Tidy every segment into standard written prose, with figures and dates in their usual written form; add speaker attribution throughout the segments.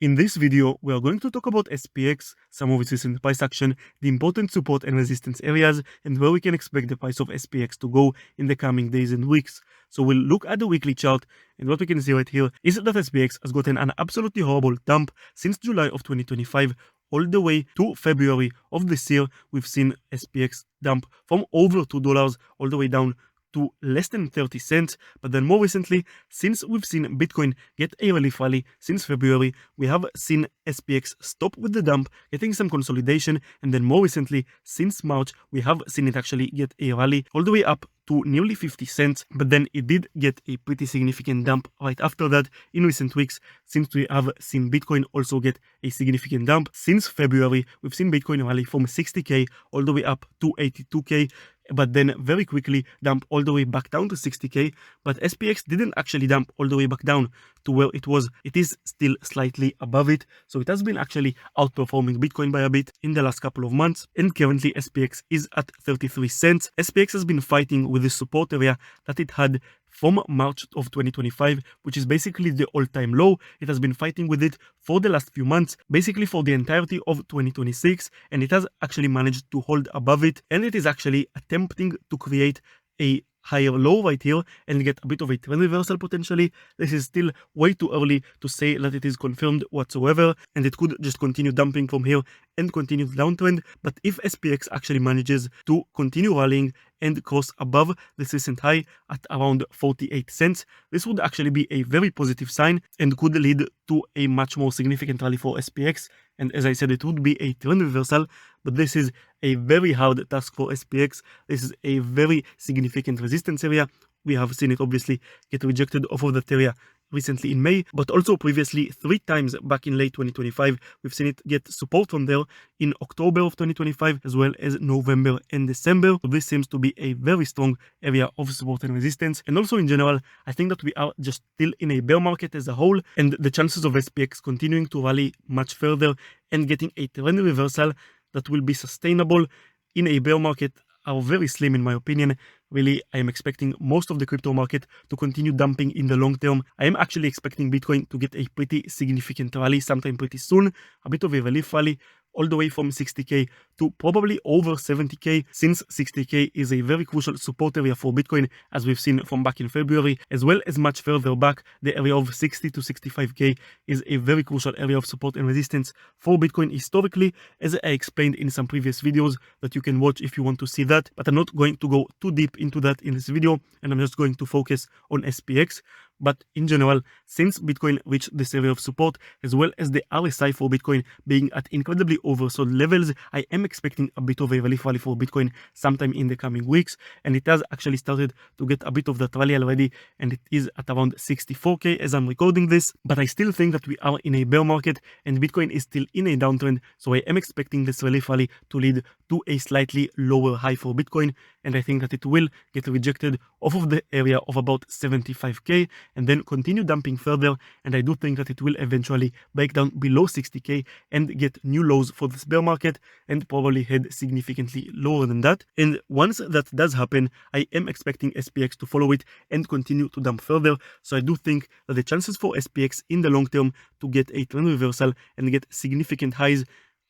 Speaker 1: In this video, we are going to talk about SPX, some of its recent price action, the important support and resistance areas, and where we can expect the price of SPX to go in the coming days and weeks. So we'll look at the weekly chart, and what we can see right here is that SPX has gotten an absolutely horrible dump since July of 2025 all the way to February of this year. We've seen SPX dump from over $2 all the way down to less than 30 cents. But then more recently, since we've seen Bitcoin get a relief rally since February, we have seen SPX stop with the dump, getting some consolidation, and then more recently, since March, we have seen it actually get a rally all the way up to nearly 50 cents, but then it did get a pretty significant dump right after that in recent weeks, since we have seen Bitcoin also get a significant dump. Since February, we've seen Bitcoin rally from 60k all the way up to 82k, but then very quickly dump all the way back down to 60k. But SPX didn't actually dump all the way back down to where it was. It is still slightly above it, so it has been actually outperforming Bitcoin by a bit in the last couple of months, and currently SPX is at 33 cents. SPX has been fighting with the support area that it had from March of 2025, which is basically the all-time low. It has been fighting with it for the last few months, basically for the entirety of 2026, and it has actually managed to hold above it, and it is actually attempting to create a higher low right here and get a bit of a trend reversal potentially. This is still way too early to say that it is confirmed whatsoever, and it could just continue dumping from here and continue the downtrend. But if SPX actually manages to continue rallying and cross above this recent high at around 48 cents, this would actually be a very positive sign and could lead to a much more significant rally for SPX. And as I said, it would be a trend reversal, but this is a very hard task for SPX. This is a very significant resistance area. We have seen it obviously get rejected off of that area recently in May, but also previously 3 times back in late 2025. We've seen it get support from there in October of 2025, as well as November and December. So this seems to be a very strong area of support and resistance. And also in general, I think that we are just still in a bear market as a whole, and the chances of SPX continuing to rally much further and getting a trend reversal that will be sustainable in a bear market are very slim in my opinion. Really, I am expecting most of the crypto market to continue dumping in the long term. I am actually expecting Bitcoin to get a pretty significant rally sometime pretty soon, a bit of a relief rally, all the way from 60k to probably over 70k, since 60k is a very crucial support area for Bitcoin, as we've seen from back in February, as well as much further back. The area of 60 to 65k is a very crucial area of support and resistance for Bitcoin historically, as I explained in some previous videos that you can watch if you want to see that. But I'm not going to go too deep into that in this video, and I'm just going to focus on SPX. But in general, since Bitcoin reached this area of support, as well as the RSI for Bitcoin being at incredibly oversold levels, I am expecting a bit of a relief rally for Bitcoin sometime in the coming weeks, and it has actually started to get a bit of that rally already, and it is at around 64k as I'm recording this. But I still think that we are in a bear market and Bitcoin is still in a downtrend, so I am expecting this relief rally to lead to a slightly lower high for Bitcoin, and I think that it will get rejected off of the area of about 75k and then continue dumping further, and I do think that it will eventually break down below 60k and get new lows for this bear market and probably head significantly lower than that. And once that does happen, I am expecting SPX to follow it and continue to dump further. So I do think that the chances for SPX in the long term to get a trend reversal and get significant highs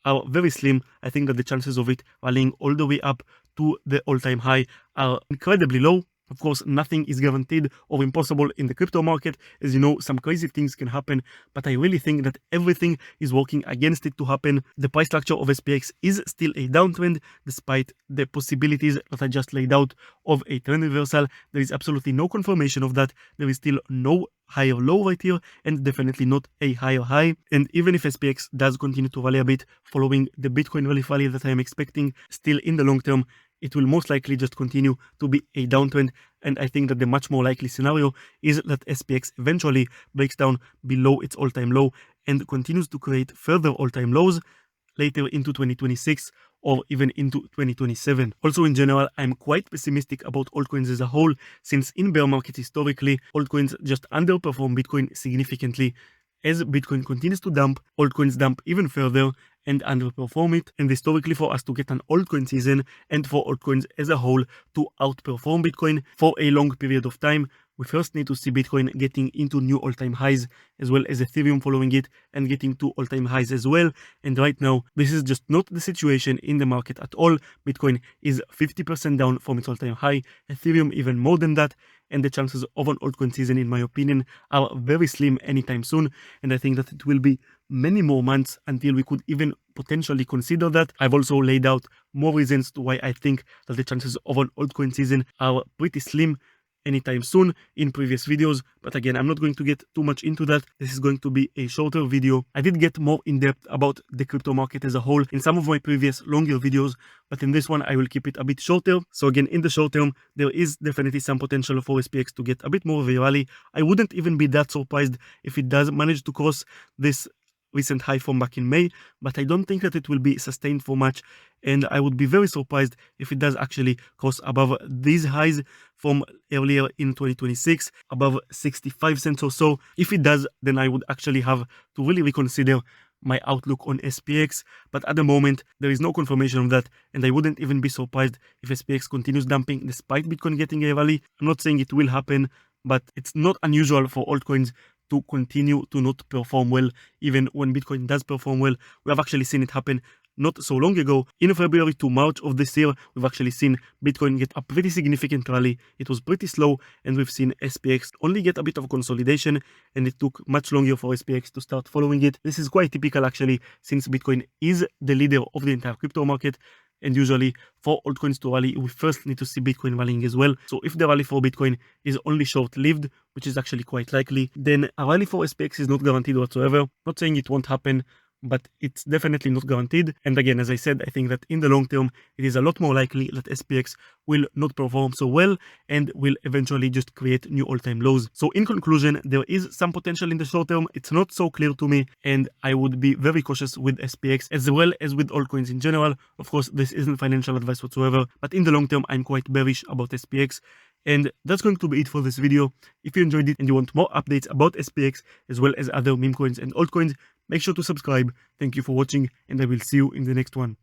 Speaker 1: are very slim. I think that the chances of it rallying all the way up to the all-time high are incredibly low. Of course, nothing is guaranteed or impossible in the crypto market. As you know, some crazy things can happen, but I really think that everything is working against it to happen. The price structure of SPX is still a downtrend, despite the possibilities that I just laid out of a trend reversal. There is absolutely no confirmation of that. There is still no higher low right here, and definitely not a higher high. And even if SPX does continue to rally a bit following the Bitcoin rally that I am expecting, still in the long term, it will most likely just continue to be a downtrend. And I think that the much more likely scenario is that SPX eventually breaks down below its all-time low and continues to create further all-time lows later into 2026 or even into 2027. Also in general, I'm quite pessimistic about altcoins as a whole, since in bear markets historically, altcoins just underperform Bitcoin significantly. as Bitcoin continues to dump, altcoins dump even further and underperform it. And historically, for us to get an altcoin season and for altcoins as a whole to outperform Bitcoin for a long period of time, we first need to see Bitcoin getting into new all-time highs, as well as Ethereum following it and getting to all-time highs as well. And right now, this is just not the situation in the market at all. Bitcoin is 50% down from its all-time high, Ethereum even more than that, and the chances of an altcoin season, in my opinion, are very slim anytime soon. And I think that it will be many more months until we could even potentially consider that. I've also laid out more reasons to why I think that the chances of an altcoin season are pretty slim anytime soon in previous videos, but again, I'm not going to get too much into that. This is going to be a shorter video. I did get more in depth about the crypto market as a whole in some of my previous longer videos, but in this one I will keep it a bit shorter. So again, in the short term, there is definitely some potential for SPX to get a bit more of a rally. I wouldn't even be that surprised if it does manage to cross this recent high from back in May, but I don't think that it will be sustained for much, and I would be very surprised if it does actually cross above these highs from earlier in 2026, above 65 cents or so. If it does, then I would actually have to really reconsider my outlook on SPX, but at the moment there is no confirmation of that, and I wouldn't even be surprised if SPX continues dumping despite Bitcoin getting a rally. I'm not saying it will happen, but it's not unusual for altcoins to continue to not perform well even when Bitcoin does perform well. We have actually seen it happen not so long ago. In February to March of this year, we've actually seen Bitcoin get a pretty significant rally. It was pretty slow, and we've seen SPX only get a bit of consolidation, and it took much longer for SPX to start following it. This is quite typical actually, since Bitcoin is the leader of the entire crypto market. And usually for altcoins to rally, we first need to see Bitcoin rallying as well. So if the rally for Bitcoin is only short-lived, which is actually quite likely, then a rally for SPX is not guaranteed whatsoever. Not saying it won't happen, but it's definitely not guaranteed. And again, as I said, I think that in the long term, it is a lot more likely that SPX will not perform so well and will eventually just create new all-time lows. So in conclusion, there is some potential in the short term. It's not so clear to me, and I would be very cautious with SPX as well as with altcoins in general. Of course, this isn't financial advice whatsoever, but in the long term, I'm quite bearish about SPX. And that's going to be it for this video. If you enjoyed it and you want more updates about SPX as well as other meme coins and altcoins, make sure to subscribe. Thank you for watching, and I will see you in the next one.